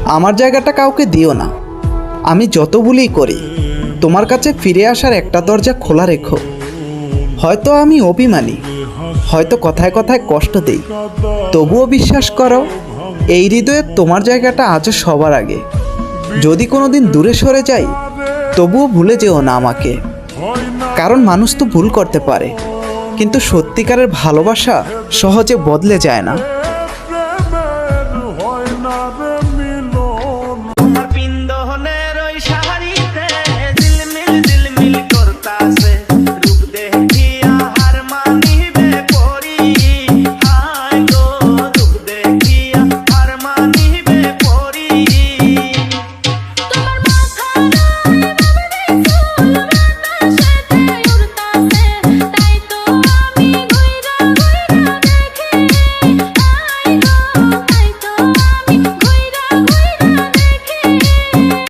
আমার জায়গাটা কাউকে দিও না। আমি যত ভুলই করি, তোমার কাছে ফিরে আসার একটা দরজা খোলা রেখো। হয়তো আমি অভিমানী, হয়তো কথায় কথায় কষ্ট দেই, তবুও বিশ্বাস করো, এই হৃদয়ে তোমার জায়গাটা আজও সবার আগে। যদি কোনোদিন দূরে সরে যাই, তবুও ভুলে যেও না আমাকে। কারণ মানুষ তো ভুল করতে পারে, কিন্তু সত্যিকারের ভালোবাসা সহজে বদলে যায় না।